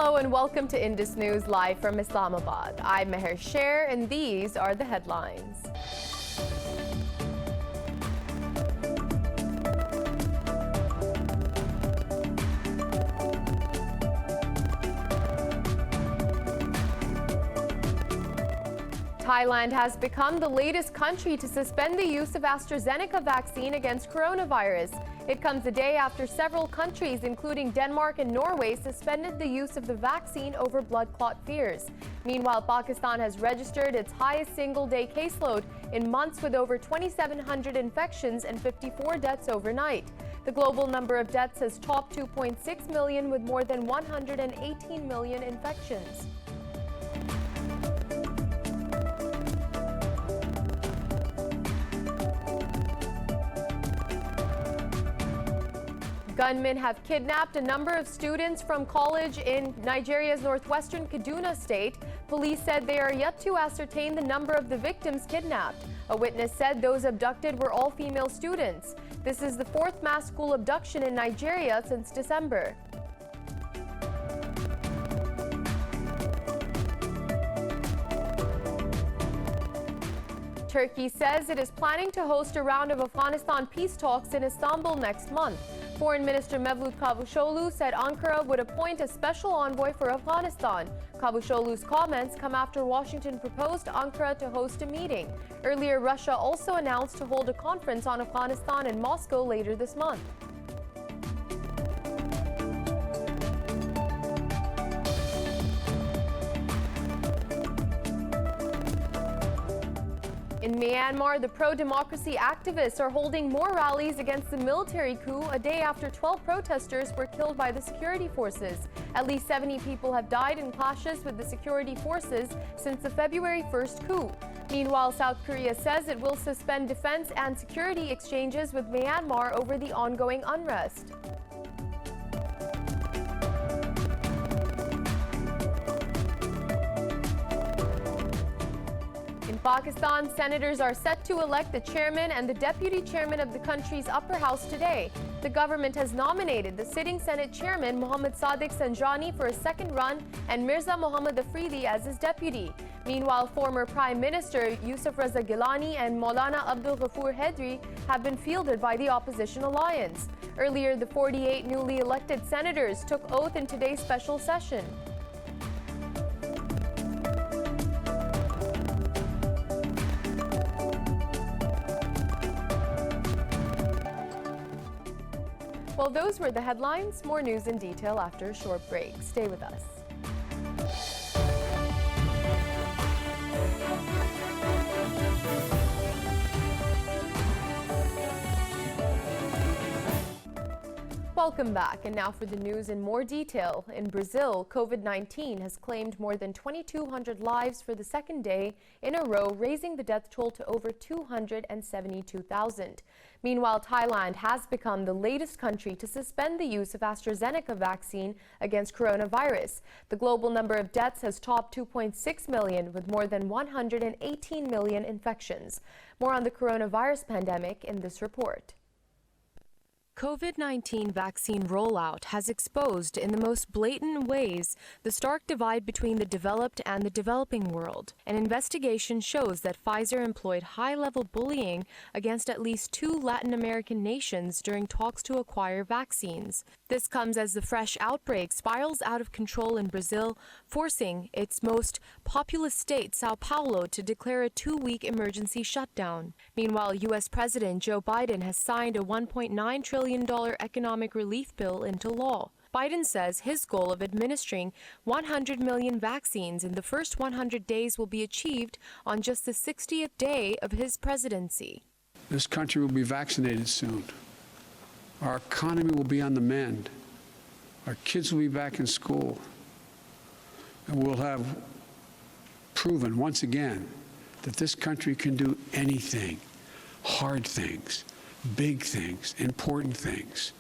Hello and welcome to Indus News live from Islamabad. I'm Meher Sher and these are the headlines. Thailand has become the latest country to suspend the use of Astrazeneca vaccine against coronavirus. It comes a day after several countries, including Denmark and Norway, suspended the use of the vaccine over blood clot fears. Meanwhile, Pakistan has registered its highest single-day caseload in months with over 2,700 infections and 54 deaths overnight. The global number of deaths has topped 2.6 million with more than 118 million infections. Gunmen have kidnapped a number of students from college in Nigeria's northwestern Kaduna state. Police said they are yet to ascertain the number of the victims kidnapped. A witness said those abducted were all female students. This is the fourth mass school abduction in Nigeria since December. Turkey says it is planning to host a round of Afghanistan peace talks in Istanbul next month. Foreign Minister Mevlut Cavusoglu said Ankara would appoint a special envoy for Afghanistan. Cavusoglu's comments come after Washington proposed Ankara to host a meeting. Earlier, Russia also announced to hold a conference on Afghanistan in Moscow later this month. In Myanmar, the pro-democracy activists are holding more rallies against the military coup a day after 12 protesters were killed by the security forces. At least 70 people have died in clashes with the security forces since the February 1st coup. Meanwhile, South Korea says it will suspend defense and security exchanges with Myanmar over the ongoing unrest. In Pakistan, senators are set to elect the chairman and the deputy chairman of the country's upper house today. The government has nominated the sitting Senate chairman Mohammad Sadiq Zanjani for a second run and Mirza Mohammad Afridi as his deputy. Meanwhile, former Prime Minister Yusuf Raza Gilani and Maulana Abdul Ghaffur Hedri have been fielded by the opposition alliance. Earlier, the 48 newly elected senators took oath in today's special session. Well, those were the headlines. More news in detail after a short break. Stay with us. Welcome back. And now for the news in more detail. In Brazil, COVID-19 has claimed more than 2,200 lives for the second day in a row, raising the death toll to over 272,000. Meanwhile, Thailand has become the latest country to suspend the use of Astrazeneca vaccine against coronavirus. The global number of deaths has topped 2.6 million with more than 118 million infections. More on the coronavirus pandemic in this report. COVID-19 vaccine rollout has exposed in the most blatant ways the stark divide between the developed and the developing world. An investigation shows that Pfizer employed high-level bullying against at least 2 Latin American nations during talks to acquire vaccines. This comes as the fresh outbreak spirals out of control in Brazil, forcing its most populous state, Sao Paulo, to declare a 2-week emergency shutdown. Meanwhile, U.S. President Joe Biden has signed a $1.9 trillion economic relief bill into law. Biden says his goal of administering 100 million vaccines in the first 100 days will be achieved on just the 60th day of his presidency. This country will be vaccinated soon. Our economy will be on the mend. Our kids will be back in school. And we'll have proven once again that this country can do anything, hard things, big things, important things.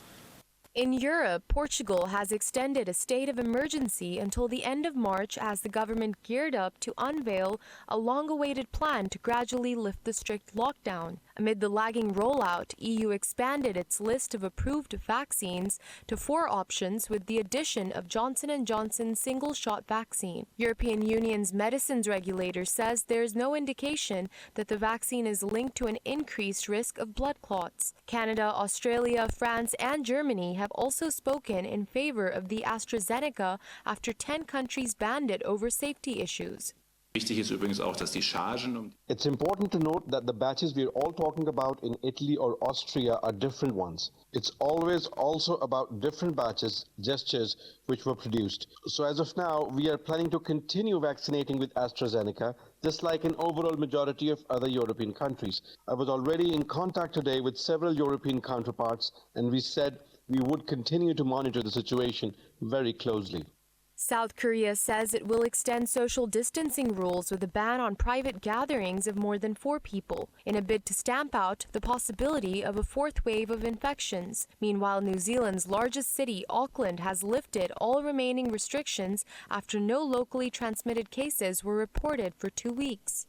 In Europe, Portugal has extended a state of emergency until the end of March as the government geared up to unveil a long-awaited plan to gradually lift the strict lockdown. Amid the lagging rollout, EU expanded its list of approved vaccines to 4 options with the addition of Johnson & Johnson's single-shot vaccine. European Union's medicines regulator says there is no indication that the vaccine is linked to an increased risk of blood clots. Canada, Australia, France, and Germany have also spoken in favor of the Astrazeneca after 10 countries banned it over safety issues. Wichtig ist übrigens auch, dass die Chargen It's important to note that the batches we're all talking about in Italy or Austria are different ones. It's always also about different batches, gestures, which were produced. So as of now, we are planning to continue vaccinating with AstraZeneca, just like an overall majority of other European countries. I was already in contact today with several European counterparts, and we said we would continue to monitor the situation very closely. South Korea says it will extend social distancing rules with a ban on private gatherings of more than 4 people, in a bid to stamp out the possibility of a 4th wave of infections. Meanwhile, New Zealand's largest city, Auckland, has lifted all remaining restrictions after no locally transmitted cases were reported for 2 weeks.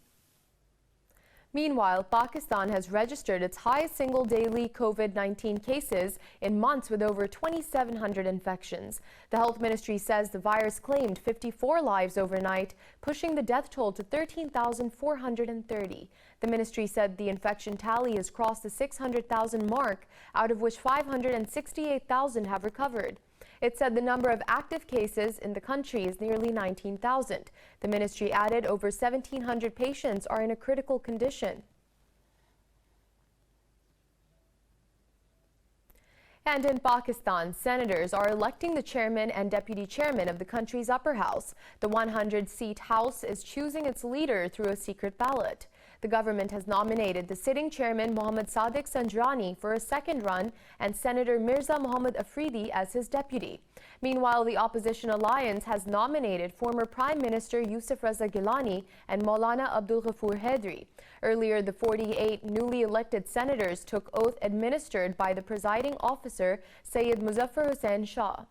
Meanwhile, Pakistan has registered its highest single daily COVID-19 cases in months with over 2,700 infections. The health ministry says the virus claimed 54 lives overnight, pushing the death toll to 13,430. The ministry said the infection tally has crossed the 600,000 mark, out of which 568,000 have recovered. It said the number of active cases in the country is nearly 19,000. The ministry added over 1,700 patients are in a critical condition. And in Pakistan, senators are electing the chairman and deputy chairman of the country's upper house. The 100-seat house is choosing its leader through a secret ballot. The government has nominated the sitting chairman Mohammad Sadiq Sanjrani for a second run and Senator Mirza Mohammad Afridi as his deputy. Meanwhile, the opposition alliance has nominated former Prime Minister Yusuf Raza Gilani and Maulana Abdul Ghaffur Hedri. Earlier, the 48 newly elected senators took oath administered by the presiding officer, Sayyid Muzaffar Hussain Shah.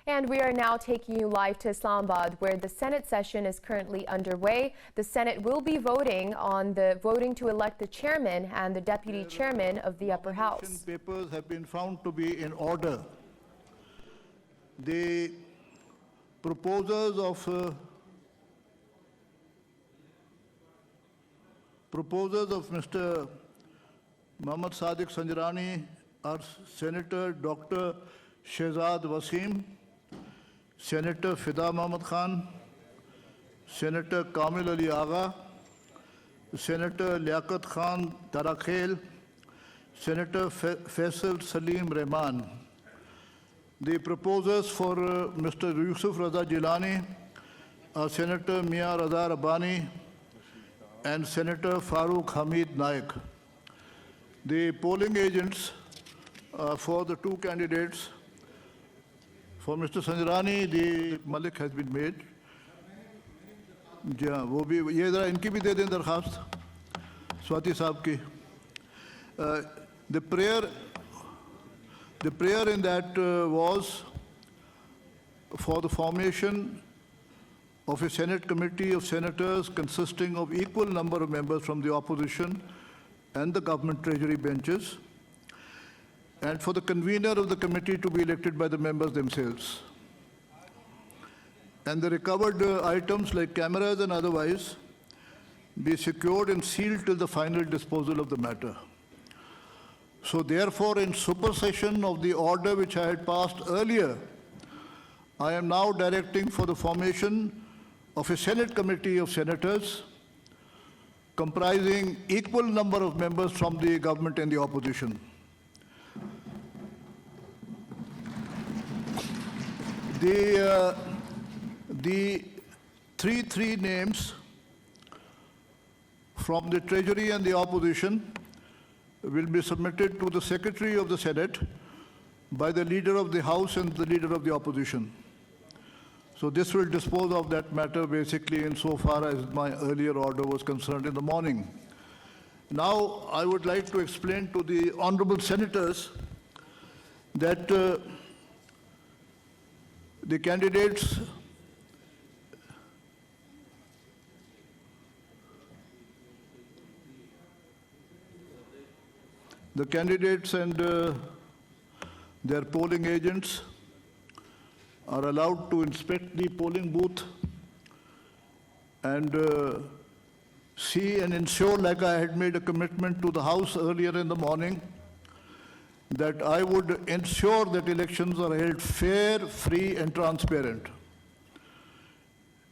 And we are now taking you live to Islamabad, where the Senate session is currently underway. The Senate will be voting to elect the chairman and the deputy chairman of the upper house. Papers have been found to be in order. The proposers of Mr. Mohammad Sadiq Sanjrani are Senator Dr. Shehzad Wasim, Senator Fida Muhammad Khan, Senator Kamil Ali Agha, Senator Liaquat Khan Tarakhel, Senator Faisal Salim Rehman. The proposers for Mr. Yusuf Raza Gilani are Senator Mia Raza Rabbani and Senator Farooq Hamid Naik. The polling agents for the 2 candidates. For Mr. Sanjrani, the Malik has been made. जी हाँ, वो भी ये ज़रा इनकी भी दे दें दरखास्त, स्वाति साहब की. The prayer in that was for the formation of a Senate committee of senators consisting of equal number of members from the opposition and the government treasury benches, and for the convener of the committee to be elected by the members themselves. And the recovered items like cameras and otherwise be secured and sealed till the final disposal of the matter. So therefore, in supersession of the order which I had passed earlier, I am now directing for the formation of a Senate committee of senators comprising equal number of members from the government and the opposition. The three names from the Treasury and the opposition will be submitted to the Secretary of the Senate by the Leader of the House and the Leader of the Opposition. So this will dispose of that matter basically insofar as my earlier order was concerned in the morning. Now I would like to explain to the honorable senators that the candidates The candidates and their polling agents are allowed to inspect the polling booth and see and ensure, like I had made a commitment to the House earlier in the morning, that I would ensure that elections are held fair, free, and transparent.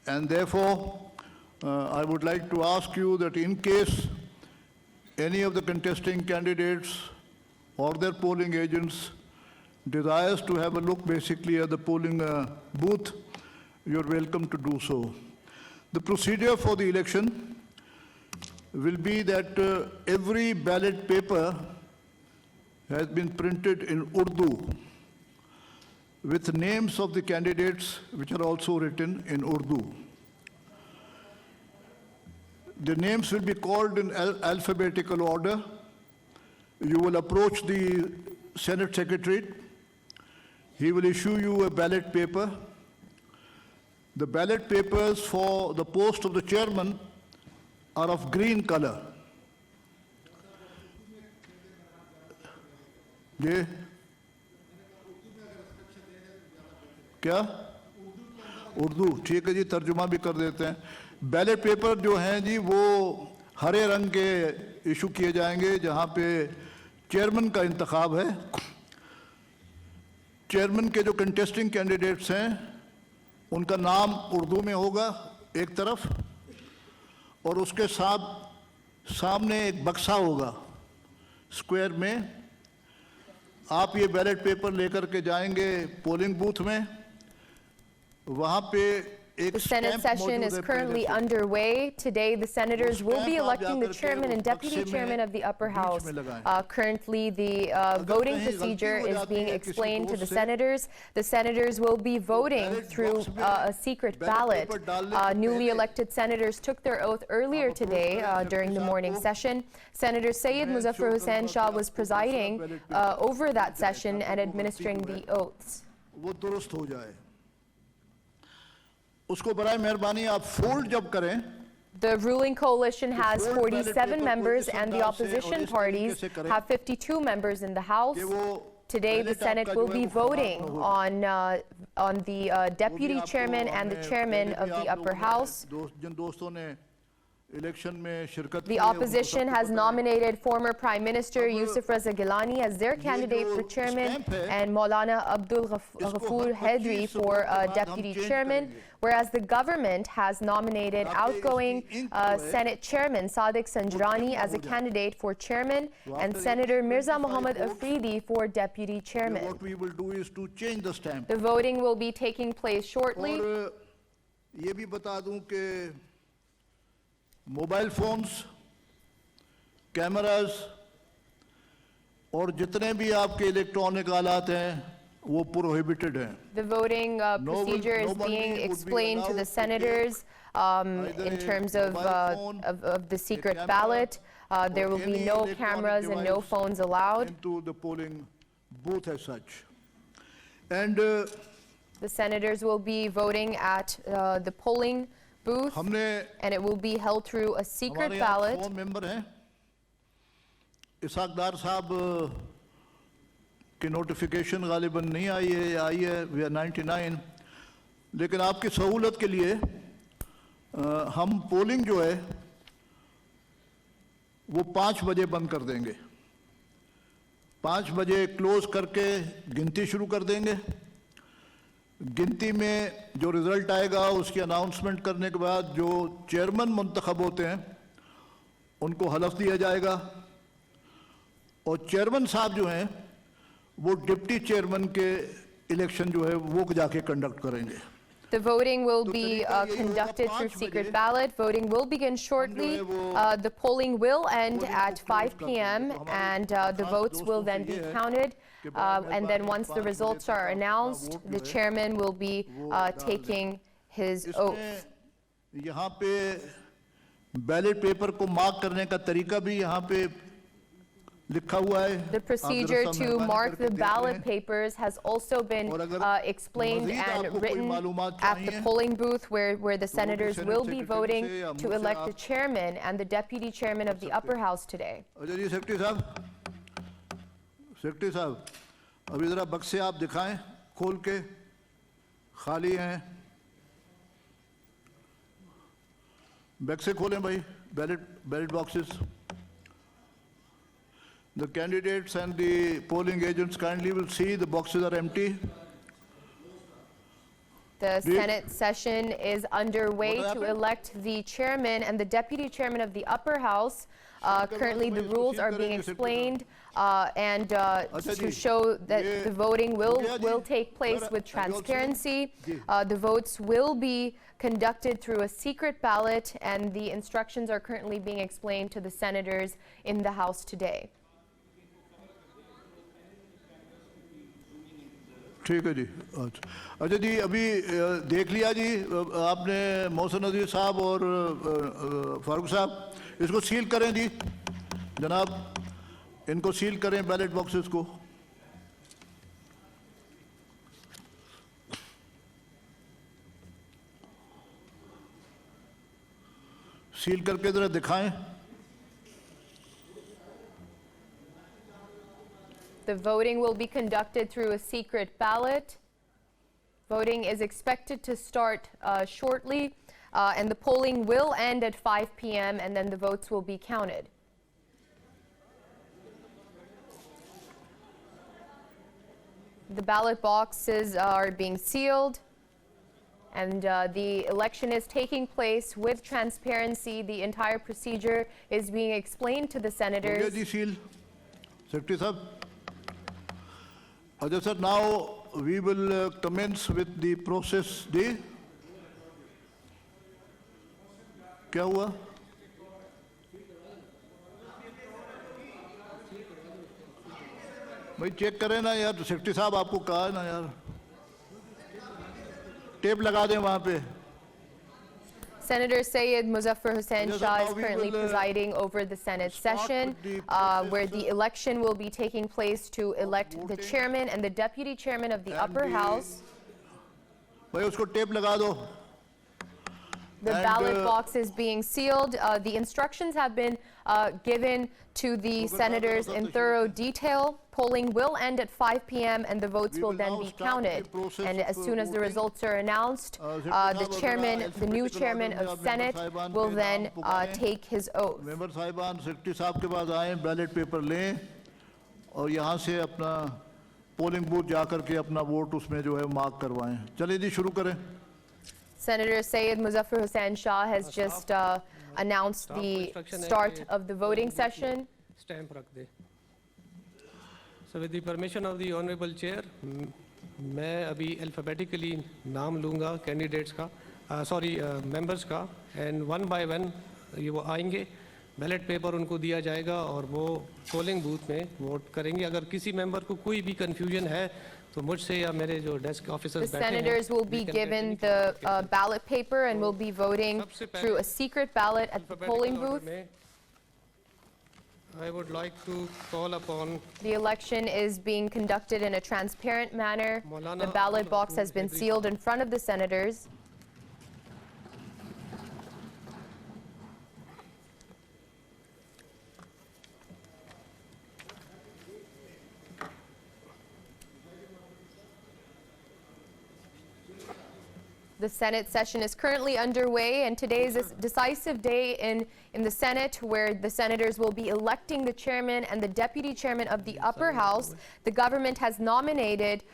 And therefore, I would like to ask you that in case any of the contesting candidates or their polling agents desires to have a look basically at the polling booth, you're welcome to do so. The procedure for the election will be that every ballot paper has been printed in Urdu with names of the candidates which are also written in Urdu. The names will be called in alphabetical order. You will approach the Senate Secretary. He will issue you a ballot paper. The ballot papers for the post of the chairman are of green color. ये क्या उर्दू ठीक है जी तर्जुमा भी कर देते हैं ballot paper जो हैं जी वो हरे रंग के इशू किए जाएंगे जहां पे चेयरमैन का इंतखाब है चेयरमैन के जो कंटेस्टिंग कैंडिडेट्स हैं उनका नाम उर्दू में होगा एक तरफ और उसके साथ सामने एक बक्सा होगा स्क्वायर में आप ये बैलेट पेपर लेकर के जाएंगे पोलिंग बूथ में वहां पे The Senate session is currently underway. Today, the senators will be electing the chairman and deputy chairman of the upper house. Currently, the voting procedure is being explained to the senators. The senators will be voting through a secret ballot. Newly elected senators took their oath earlier today during the morning session. Senator Syed Muzaffar Hussain Shah was presiding over that session and administering the oaths. उसको बराए मेहरबानी आप fold जब करें The ruling coalition has 47 members and the opposition parties have 52 members in the House. Today the Senate will be voting on the deputy chairman and the chairman of the upper house. The opposition has nominated former Prime Minister Yusuf Raza Gilani as their candidate for chairman and Maulana Abdul Ghafoor Hedri for deputy chairman, whereas the government has nominated outgoing Senate Chairman Sadiq Sanjrani as a candidate for chairman and Senator Mirza Muhammad Afridi for deputy chairman. What we will do is to change the stamp. The voting will be taking place shortly. और ये भी बता दूं कि mobile phones cameras और जितने भी आपके इलेक्ट्रॉनिक आलात हैं वो प्रोहिबिटेड हैं. The voting procedure is being explained to the senators in terms of the secret ballot. There will be no cameras and no phones allowed. Into the polling booth as such. And the senators will be voting at the polling booth, and it will be held through a secret ballot. हमारे member हैं इसाकदार साहब की notification गालिबन नहीं आई है we are 99 लेकिन आपकी सहूलत के लिए हम पोलिंग जो है वो 5 बजे बंद कर देंगे 5 बजे क्लोज करके गिनती शुरू कर देंगे गिनती में जो रिजल्ट आएगा उसकी अनाउंसमेंट करने के बाद जो चेयरमैन मुंतखब होते हैं उनको हलफ दिया जाएगा और चेयरमैन साहब जो हैं वो डिप्टी चेयरमैन के इलेक्शन जो है वो जाके कंडक्ट करेंगे. The voting will be conducted through secret ballot. Voting will begin shortly. The polling will end at 5 p.m. and the votes will then be counted. And then once the results are announced, the chairman will be taking his oath. यहाँ पे ballot paper को mark करने का तरीका भी यहाँ पे लिखा हुआ है. The procedure to mark the ballot papers has also been explained and written at the polling booth where the senators will be voting to elect the chairman and the deputy chairman of the upper house today. Secretary साहब, अभी ज़रा बक्से आप दिखाएं खोल के, खाली हैं, बक्से खोलें भाई, ballot boxes. The candidates and the polling agents kindly will see the boxes are empty. The Senate session is underway What to happened? elect the chairman and the deputy chairman of the upper house. Currently, the rules are being explained and to show that the voting will take place with transparency. The votes will be conducted through a secret ballot, and the instructions are currently being explained to the senators in the House today. ठीक है जी. अच्छा जी, अभी देख लिया जी आपने मोहसिन नज़ीर साहब और फारूक साहब, इसको सील करें जी जनाब, इनको सील करें बैलेट बॉक्सेस को. सील करके ज़रा दिखाएं. The voting will be conducted through a secret ballot. Voting is expected to start shortly, and the polling will end at 5 p.m., and then the votes will be counted. The ballot boxes are being sealed, and the election is taking place with transparency. The entire procedure is being explained to the senators. जी seal, secretary साहब. Sir, now we will commence with the process day. क्या हुआ? भाई check करें ना यार, secretary साहब आपको कहा है ना यार, टेप लगा दें वहाँ पे. Senator Syed Muzaffar Hussain Shah is currently presiding over the Senate session, where the election will be taking place to elect the chairman and the deputy chairman of the upper house. भाई उसको tape लगा दो. The ballot box is being sealed. The instructions have been given to the senators in thorough detail. Polling will end at 5 p.m. and the votes will then be counted. And as soon as the results are announced, the new chairman of Senate will then take his oath. Member साहिबान secretary साहब के पास आए, ballot paper लें और यहाँ से अपना polling booth जाकर के अपना वोट उसमें जो है मार्क करवाएं. चलिए जी शुरू करें. Senator Syed Muzaffar Hussain Shah has just announced the start of the voting session. Stamp रख दे. So with the permission of the honorable chair, मैं अभी alphabetically नाम लूँगा candidates का, members का, and one by one ये वो आएंगे, बैलेट पेपर उनको दिया जाएगा और वो पोलिंग बूथ में वोट करेंगे. अगर किसी मेंबर को कोई भी कंफ्यूजन है तो मुझसे या मेरे जो डेस्क ऑफिसर्स The बैठे हैं, senators will be given the ballot paper and will be voting through a secret ballot at the polling booth. I would like to call upon The election is being conducted in a transparent manner. The ballot box has been sealed in front of the senators. The Senate session is currently underway, and today is a decisive day in the Senate, where the senators will be electing the chairman and the deputy chairman of the upper house. The government has nominated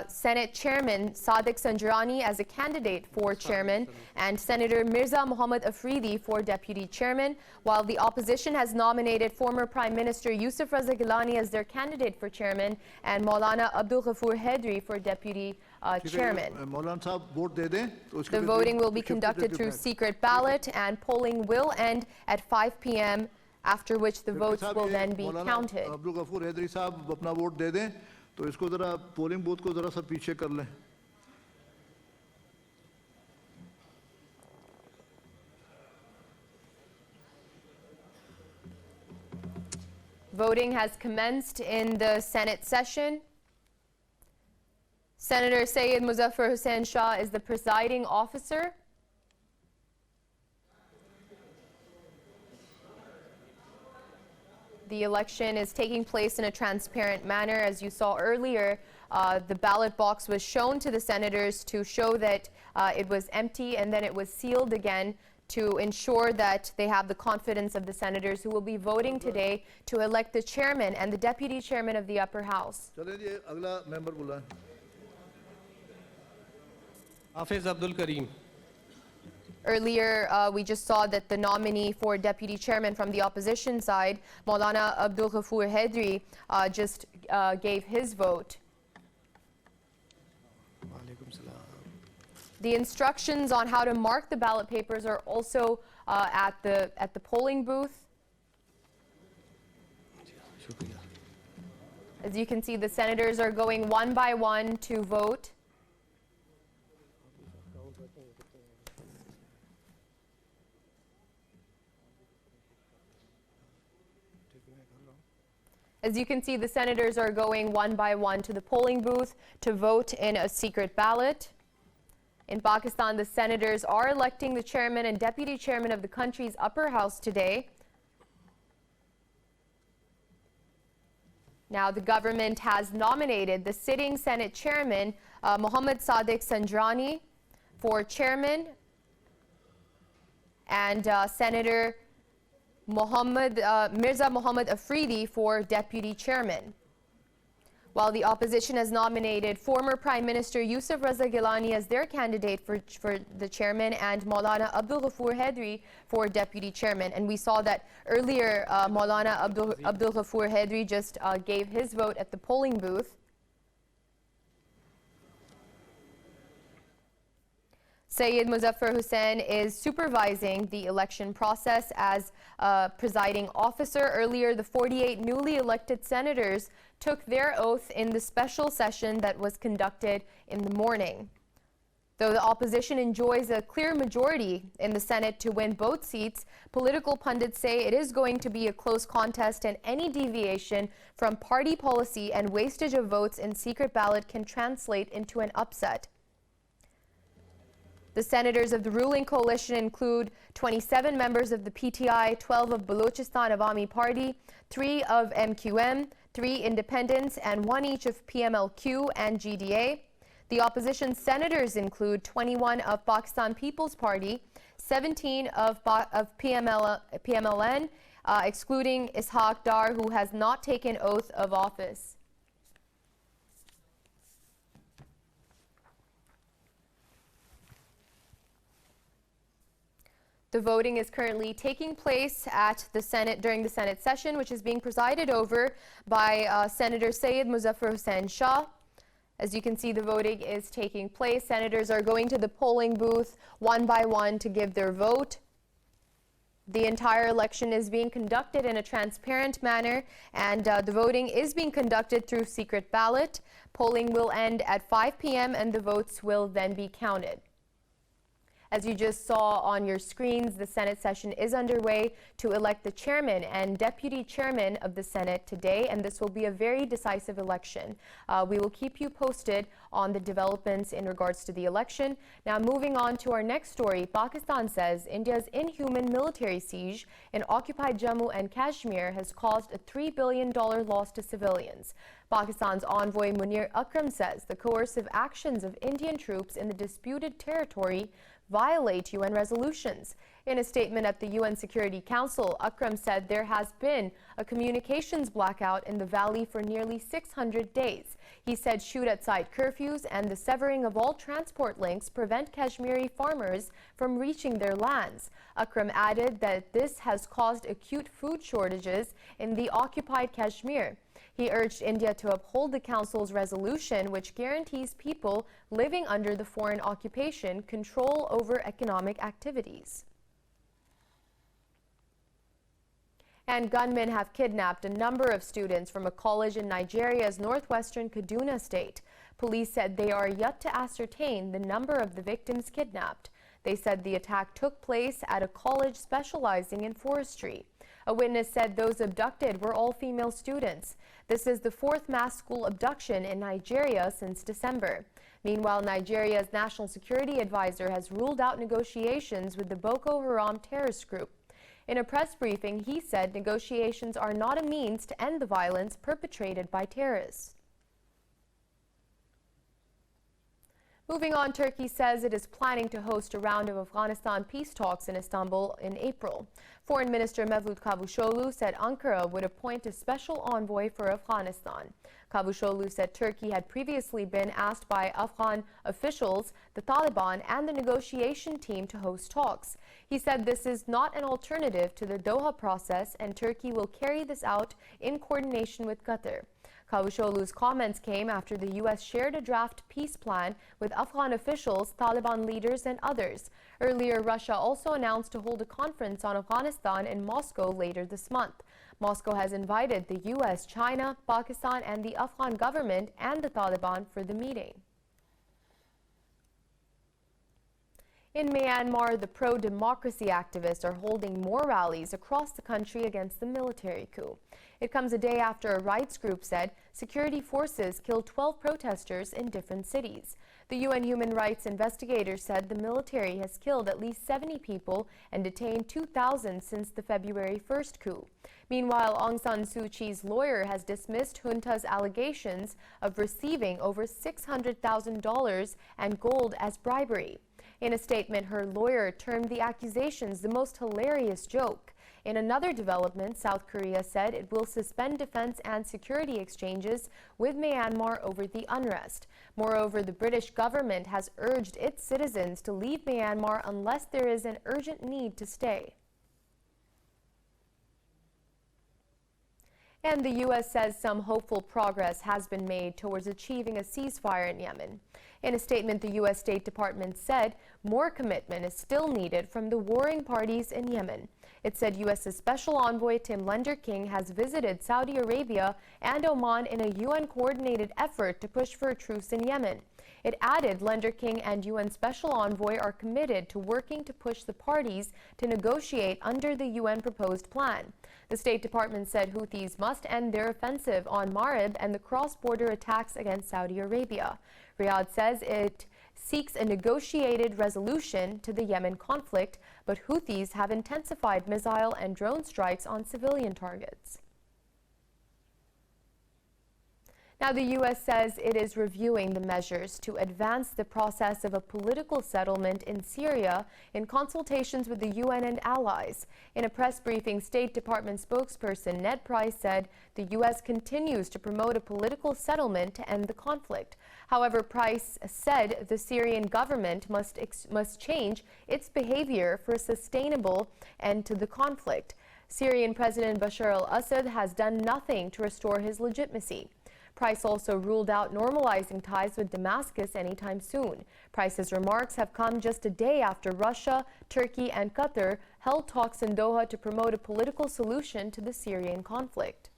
Senate Chairman Sadiq Sanjarani as a candidate for chairman and Senator Mirza Muhammad Afridi for deputy chairman, while the opposition has nominated former Prime Minister Yusuf Raza Gilani as their candidate for chairman and Maulana Abdul Ghafoor Hedri for deputy chairman. The voting will be conducted through secret ballot, and polling will end at 5 p.m., after which the votes will then be counted. Abdul Ghafoor Hydari साहब अपना vote दे दें, तो इसको जरा polling booth को जरा सा पीछे कर लें. Voting has commenced in the Senate session. Senator Syed Muzaffar Hussain Shah is the presiding officer. The election is taking place in a transparent manner. As you saw earlier, the ballot box was shown to the senators to show that it was empty, and then it was sealed again to ensure that they have the confidence of the senators who will be voting today to elect the chairman and the deputy chairman of the upper house. Hafiz Abdul Kareem. Earlier, we just saw that the nominee for deputy chairman from the opposition side, Maulana Abdul Ghafoor Hedri, just gave his vote. The instructions on how to mark the ballot papers are also at the polling booth. As you can see, the senators are going one by one to vote. As you can see, the senators are going one by one to the polling booth to vote in a secret ballot. In Pakistan, the senators are electing the chairman and deputy chairman of the country's upper house today. Now, the government has nominated the sitting Senate chairman, Mohammad Sadiq Sanjrani, for chairman, and Senator Mirza Muhammad Afridi for deputy chairman. While the opposition has nominated former Prime Minister Yusuf Raza Gilani as their candidate for the chairman and Maulana Abdul Ghafoor Hedri for deputy chairman. And we saw that earlier Maulana Abdul Ghafoor Hedri just gave his vote at the polling booth. Sayyid Muzaffar Hussain is supervising the election process as presiding officer. Earlier, the 48 newly elected senators took their oath in the special session that was conducted in the morning. Though the opposition enjoys a clear majority in the Senate to win both seats, political pundits say it is going to be a close contest, and any deviation from party policy and wastage of votes in secret ballot can translate into an upset. The senators of the ruling coalition include 27 members of the PTI, 12 of Balochistan Awami Party, 3 of MQM, 3 independents, and 1 each of PMLQ and GDA. The opposition senators include 21 of Pakistan People's Party, 17 of PMLN, excluding Ishaq Dar, who has not taken oath of office. The voting is currently taking place at the Senate during the Senate session, which is being presided over by Senator Sayyid Muzaffar Hussain Shah. As you can see, the voting is taking place. Senators are going to the polling booth one by one to give their vote. The entire election is being conducted in a transparent manner, and the voting is being conducted through secret ballot. Polling will end at 5 p.m. and the votes will then be counted. As you just saw on your screens, the Senate session is underway to elect the chairman and deputy chairman of the Senate today, and this will be a very decisive election. We will keep you posted on the developments in regards to the election. Now, moving on to our next story, Pakistan says India's inhuman military siege in occupied Jammu and Kashmir has caused a $3 billion loss to civilians. Pakistan's envoy Munir Akram says the coercive actions of Indian troops in the disputed territory violate UN resolutions. In a statement at the UN Security Council, Akram said there has been a communications blackout in the valley for nearly 600 days. He said shoot-at-sight curfews and the severing of all transport links prevent Kashmiri farmers from reaching their lands. Akram added that this has caused acute food shortages in the occupied Kashmir. He urged India to uphold the Council's resolution, which guarantees people living under the foreign occupation control over economic activities. And gunmen have kidnapped a number of students from a college in Nigeria's northwestern Kaduna state. Police said they are yet to ascertain the number of the victims kidnapped. They said the attack took place at a college specializing in forestry. A witness said those abducted were all female students. This is the 4th mass school abduction in Nigeria since December. Meanwhile, Nigeria's national security advisor has ruled out negotiations with the Boko Haram terrorist group. In a press briefing, he said negotiations are not a means to end the violence perpetrated by terrorists. Moving on, Turkey says it is planning to host a round of Afghanistan peace talks in Istanbul in April. Foreign Minister Mevlut Cavusoglu said Ankara would appoint a special envoy for Afghanistan. Cavusoglu said Turkey had previously been asked by Afghan officials, the Taliban, and the negotiation team to host talks. He said this is not an alternative to the Doha process, and Turkey will carry this out in coordination with Qatar. Cavusoglu's comments came after the U.S. shared a draft peace plan with Afghan officials, Taliban leaders, and others. Earlier, Russia also announced to hold a conference on Afghanistan in Moscow later this month. Moscow has invited the U.S., China, Pakistan, and the Afghan government and the Taliban for the meeting. In Myanmar, the pro-democracy activists are holding more rallies across the country against the military coup. It comes a day after a rights group said security forces killed 12 protesters in different cities. The UN human rights investigators said the military has killed at least 70 people and detained 2,000 since the February 1st coup. Meanwhile, Aung San Suu Kyi's lawyer has dismissed junta's allegations of receiving over $600,000 and gold as bribery. In a statement, her lawyer termed the accusations the most hilarious joke. In another development, South Korea said it will suspend defense and security exchanges with Myanmar over the unrest. Moreover, the British government has urged its citizens to leave Myanmar unless there is an urgent need to stay. And the U.S. says some hopeful progress has been made towards achieving a ceasefire in Yemen. In a statement, the U.S. State Department said more commitment is still needed from the warring parties in Yemen. It said U.S. Special Envoy Tim Lender-King has visited Saudi Arabia and Oman in a UN-coordinated effort to push for a truce in Yemen. It added Lender-King and UN Special Envoy are committed to working to push the parties to negotiate under the UN-proposed plan. The State Department said Houthis must end their offensive on Marib and the cross-border attacks against Saudi Arabia. Riyadh says it seeks a negotiated resolution to the Yemen conflict, but Houthis have intensified missile and drone strikes on civilian targets. Now, the U.S. says it is reviewing the measures to advance the process of a political settlement in Syria in consultations with the UN and allies. In a press briefing, State Department spokesperson Ned Price said the U.S. continues to promote a political settlement to end the conflict. However, Price said the Syrian government must change its behavior for a sustainable end to the conflict. Syrian President Bashar al-Assad has done nothing to restore his legitimacy. Price also ruled out normalizing ties with Damascus anytime soon. Price's remarks have come just a day after Russia, Turkey, and Qatar held talks in Doha to promote a political solution to the Syrian conflict.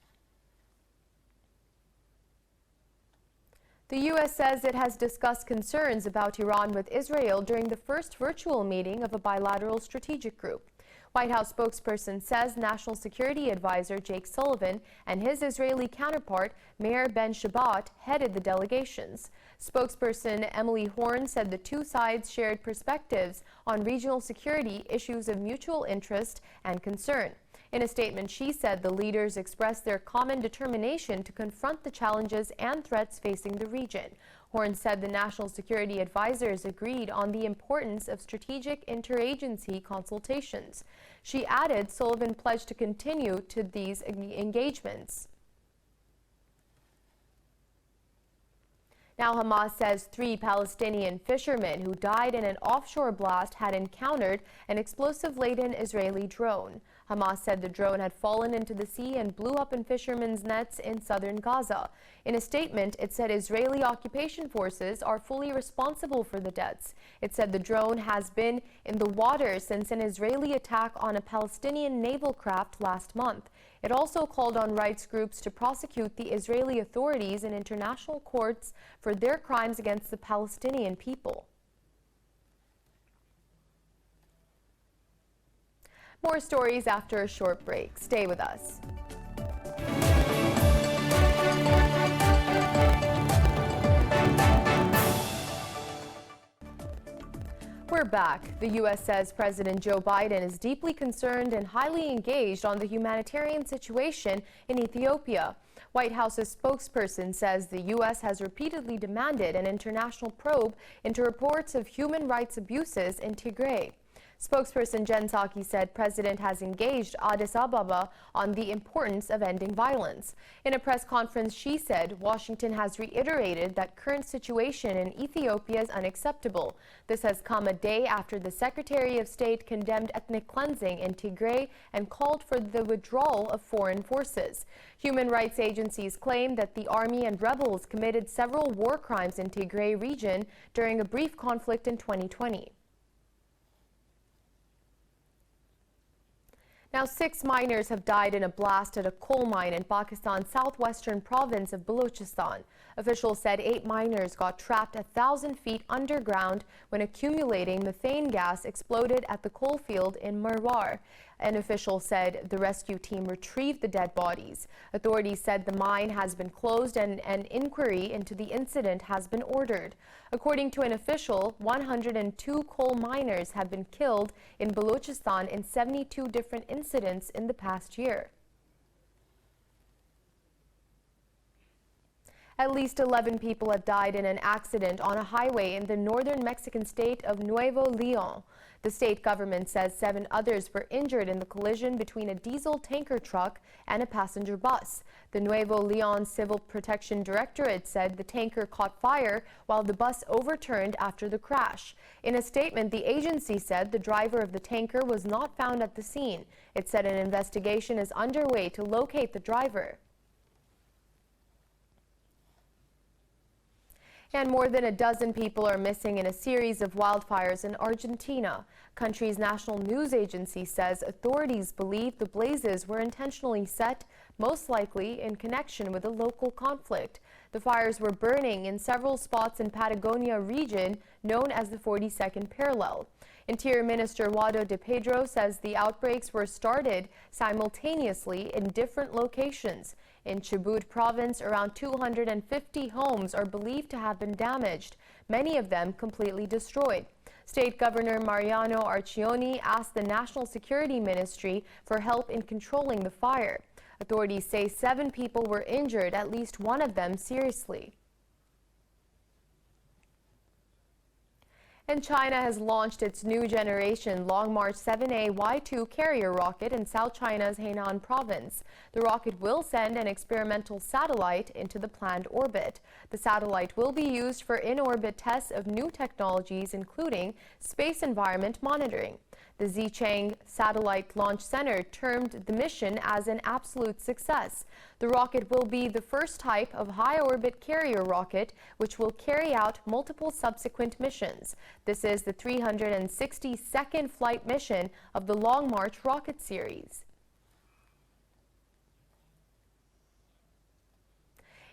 The U.S. says it has discussed concerns about Iran with Israel during the first virtual meeting of a bilateral strategic group. White House spokesperson says National Security Advisor Jake Sullivan and his Israeli counterpart, Meir Ben-Shabbat, headed the delegations. Spokesperson Emily Horn said the two sides shared perspectives on regional security issues of mutual interest and concern. In a statement, she said the leaders expressed their common determination to confront the challenges and threats facing the region. Horn said the National Security Advisors agreed on the importance of strategic interagency consultations. She added Sullivan pledged to continue to these engagements. Now, Hamas says 3 Palestinian fishermen who died in an offshore blast had encountered an explosive-laden Israeli drone. Hamas said the drone had fallen into the sea and blew up in fishermen's nets in southern Gaza. In a statement, it said Israeli occupation forces are fully responsible for the deaths. It said the drone has been in the water since an Israeli attack on a Palestinian naval craft last month. It also called on rights groups to prosecute the Israeli authorities in international courts for their crimes against the Palestinian people. More stories after a short break. Stay with us. We're back. The U.S. says President Joe Biden is deeply concerned and highly engaged on the humanitarian situation in Ethiopia. White House's spokesperson says the U.S. has repeatedly demanded an international probe into reports of human rights abuses in Tigray. Spokesperson Jen Psaki said President has engaged Addis Ababa on the importance of ending violence. In a press conference, she said Washington has reiterated that current situation in Ethiopia is unacceptable. This has come a day after the Secretary of State condemned ethnic cleansing in Tigray and called for the withdrawal of foreign forces. Human rights agencies claim that the army and rebels committed several war crimes in Tigray region during a brief conflict in 2020. Now, 6 miners have died in a blast at a coal mine in Pakistan's southwestern province of Balochistan. Officials said 8 miners got trapped 1,000 feet underground when accumulating methane gas exploded at the coal field in Marwar. An official said the rescue team retrieved the dead bodies. Authorities said the mine has been closed and an inquiry into the incident has been ordered. According to an official, 102 coal miners have been killed in Balochistan in 72 different incidents in the past year. At least 11 people have died in an accident on a highway in the northern Mexican state of Nuevo León. The state government says 7 others were injured in the collision between a diesel tanker truck and a passenger bus. The Nuevo León Civil Protection Directorate said the tanker caught fire while the bus overturned after the crash. In a statement, the agency said the driver of the tanker was not found at the scene. It said an investigation is underway to locate the driver. And more than a dozen people are missing in a series of wildfires in Argentina. Country's national news agency says authorities believe the blazes were intentionally set, most likely in connection with a local conflict. The fires were burning in several spots in Patagonia region known as the 42nd parallel. Interior Minister Guado de Pedro says the outbreaks were started simultaneously in different locations. In Chubut province, around 250 homes are believed to have been damaged, many of them completely destroyed. State Governor Mariano Arcioni asked the National Security Ministry for help in controlling the fire. Authorities say 7 people were injured, at least one of them seriously. And China has launched its new generation Long March 7A Y2 carrier rocket in South China's Hainan province. The rocket will send an experimental satellite into the planned orbit. The satellite will be used for in-orbit tests of new technologies, including space environment monitoring. The Xichang Satellite Launch Center termed the mission as an absolute success. The rocket will be the first type of high-orbit carrier rocket which will carry out multiple subsequent missions. This is the 362nd flight mission of the Long March rocket series.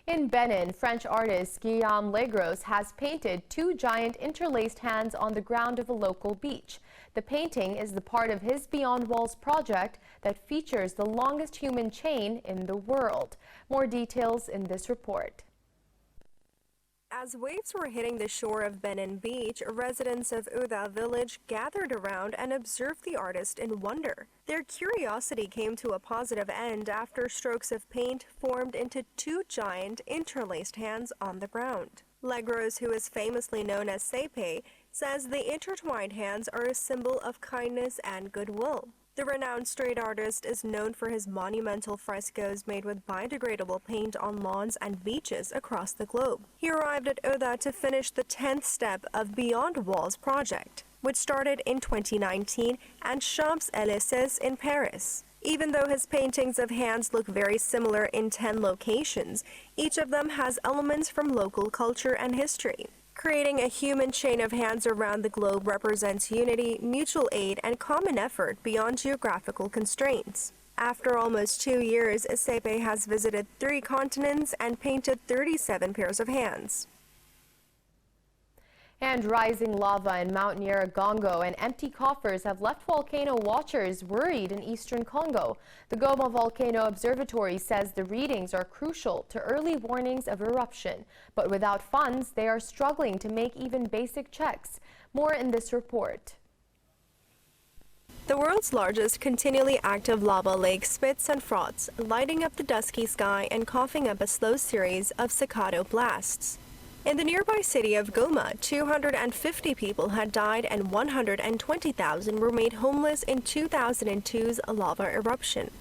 In Benin, French artist Guillaume Legros has painted 2 giant interlaced hands on the ground of a local beach. The painting is the part of his Beyond Walls project that features the longest human chain in the world. More details in this report. As waves were hitting the shore of Benin Beach, residents of Ouda village gathered around and observed the artist in wonder. Their curiosity came to a positive end after strokes of paint formed into 2 giant interlaced hands on the ground. Legros, who is famously known as Sepe, says the intertwined hands are a symbol of kindness and goodwill. The renowned street artist is known for his monumental frescoes made with biodegradable paint on lawns and beaches across the globe. He arrived at Ouda to finish the 10th step of Beyond Walls project, which started in 2019 at Champs-Élysées in Paris. Even though his paintings of hands look very similar in 10 locations, each of them has elements from local culture and history. Creating a human chain of hands around the globe represents unity, mutual aid, and common effort beyond geographical constraints. After almost 2 years, Sepe has visited 3 continents and painted 37 pairs of hands. And rising lava in Mount Nyiragongo and empty coffers have left volcano watchers worried in eastern Congo. The Goma Volcano Observatory says the readings are crucial to early warnings of eruption. But without funds, they are struggling to make even basic checks. More in this report. The world's largest continually active lava lake spits and froths, lighting up the dusky sky and coughing up a slow series of staccato blasts. In the nearby city of Goma, 250 people had died and 120,000 were made homeless in 2002's lava eruption.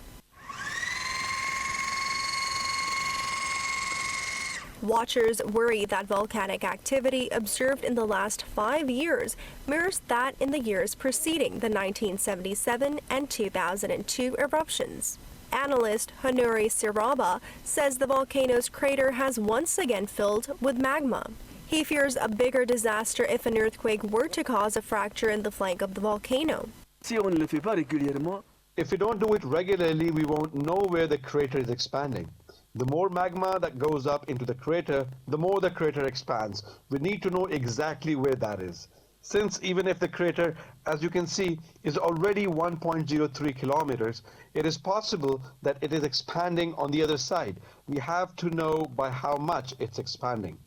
Watchers worry that volcanic activity observed in the last 5 years mirrors that in the years preceding the 1977 and 2002 eruptions. Analyst Honori Siraba says the volcano's crater has once again filled with magma. He fears a bigger disaster if an earthquake were to cause a fracture in the flank of the volcano. If we don't do it regularly, we won't know where the crater is expanding. The more magma that goes up into the crater, the more the crater expands. We need to know exactly where that is. Since even if the crater, as you can see, is already 1.03 kilometers, it is possible that it is expanding on the other side. We have to know by how much it's expanding.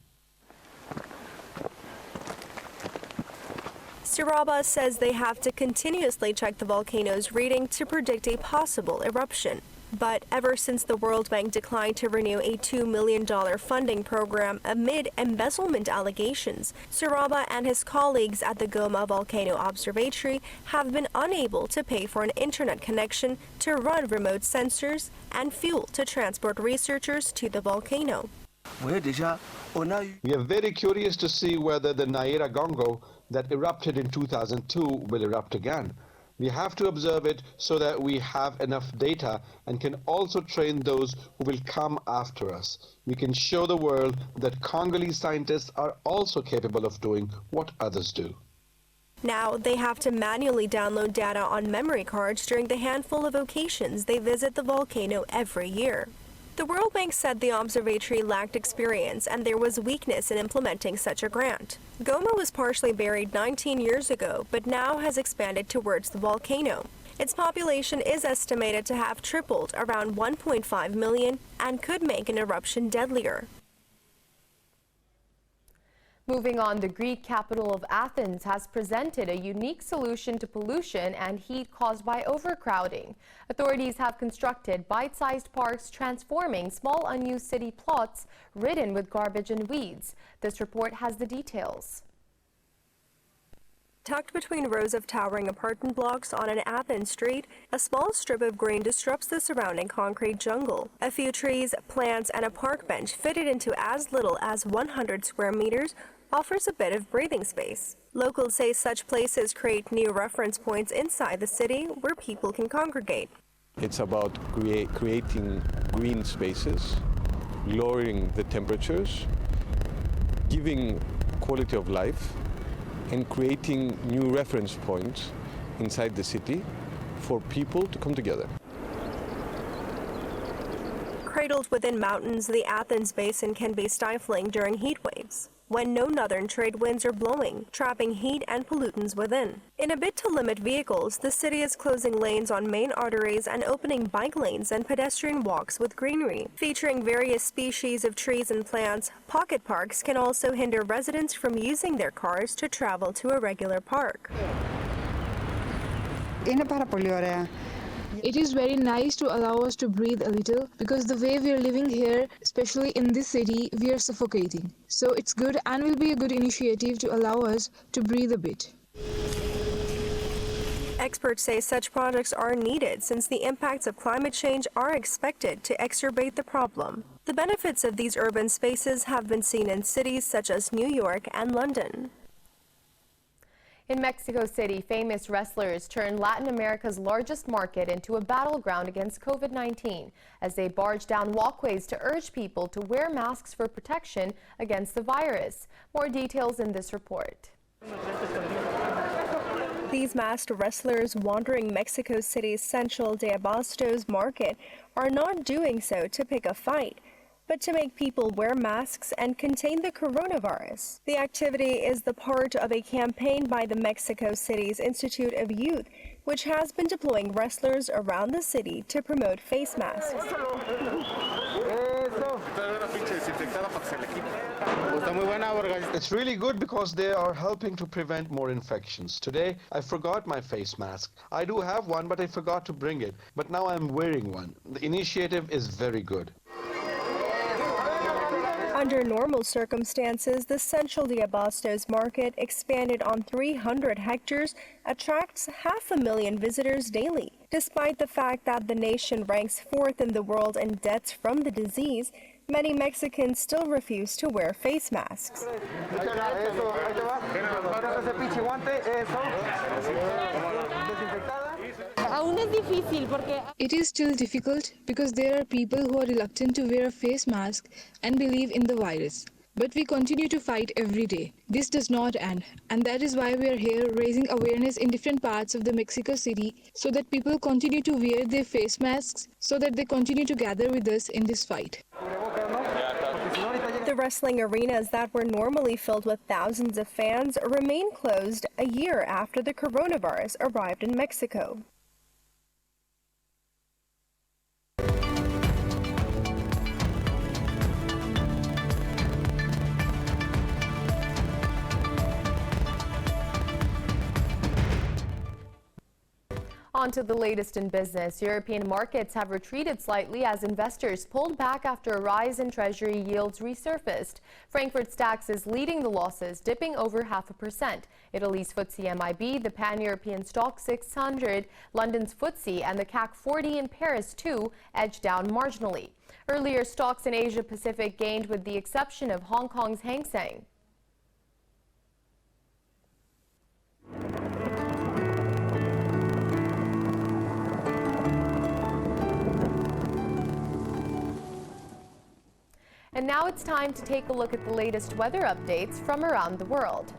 Siraba says they have to continuously check the volcano's reading to predict a possible eruption. But ever since the World Bank declined to renew a $2 million funding program amid embezzlement allegations, Siraba and his colleagues at the Goma Volcano Observatory have been unable to pay for an internet connection to run remote sensors and fuel to transport researchers to the volcano. We are very curious to see whether the Nyiragongo that erupted in 2002 will erupt again. We have to observe it so that we have enough data and can also train those who will come after us. We can show the world that Congolese scientists are also capable of doing what others do. Now they have to manually download data on memory cards during the handful of occasions they visit the volcano every year. The World Bank said the observatory lacked experience and there was weakness in implementing such a grant. Goma was partially buried 19 years ago, but now has expanded towards the volcano. Its population is estimated to have tripled, around 1.5 million, and could make an eruption deadlier. Moving on, the Greek capital of Athens has presented a unique solution to pollution and heat caused by overcrowding. Authorities have constructed bite-sized parks transforming small unused city plots ridden with garbage and weeds. This report has the details. Tucked between rows of towering apartment blocks on an Athens street, a small strip of green disrupts the surrounding concrete jungle. A few trees, plants, and a park bench fitted into as little as 100 square meters offers a bit of breathing space. Locals say such places create new reference points inside the city where people can congregate. It's about creating green spaces, lowering the temperatures, giving quality of life, and creating new reference points inside the city for people to come together. Cradled within mountains, the Athens basin can be stifling during heat waves, when no northern trade winds are blowing, trapping heat and pollutants within. In a bid to limit vehicles, the city is closing lanes on main arteries and opening bike lanes and pedestrian walks with greenery. Featuring various species of trees and plants, pocket parks can also hinder residents from using their cars to travel to a regular park. It is very nice to allow us to breathe a little because the way we are living here, especially in this city, we are suffocating. So it's good and will be a good initiative to allow us to breathe a bit. Experts say such projects are needed since the impacts of climate change are expected to exacerbate the problem. The benefits of these urban spaces have been seen in cities such as New York and London. In Mexico City, famous wrestlers turned Latin America's largest market into a battleground against COVID-19 as they barged down walkways to urge people to wear masks for protection against the virus. More details in this report. These masked wrestlers wandering Mexico City's Central de Abastos market are not doing so to pick a fight. but to make people wear masks and contain the coronavirus. The activity is the part of a campaign by the Mexico City's Institute of Youth, which has been deploying wrestlers around the city to promote face masks. It's really good because they are helping to prevent more infections. Today, I forgot my face mask. I do have one, but I forgot to bring it. But now I'm wearing one. The initiative is very good. Under normal circumstances, the Central de Abastos market, expanded on 300 hectares, attracts 500,000 visitors daily. Despite the fact that the nation ranks 4th in the world in deaths from the disease, many Mexicans still refuse to wear face masks. It is still difficult because there are people who are reluctant to wear a face mask and believe in the virus. But we continue to fight every day. This does not end, and that is why we are here raising awareness in different parts of the Mexico City so that people continue to wear their face masks, so that they continue to gather with us in this fight. The wrestling arenas that were normally filled with thousands of fans remain closed a year after the coronavirus arrived in Mexico. On to the latest in business. European markets have retreated slightly as investors pulled back after a rise in Treasury yields resurfaced. Frankfurt's DAX is leading the losses, dipping over 0.5%. Italy's FTSE MIB, the Pan-European Stock 600, London's FTSE, and the CAC 40 in Paris, too, edged down marginally. Earlier, stocks in Asia-Pacific gained with the exception of Hong Kong's Hang Seng. And now it's time to take a look at the latest weather updates from around the world.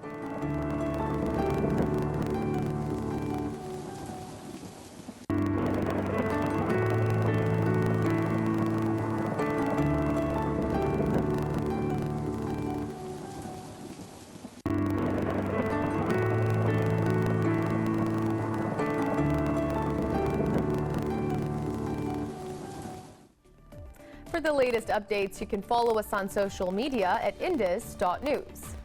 For the latest updates, you can follow us on social media at indus.news.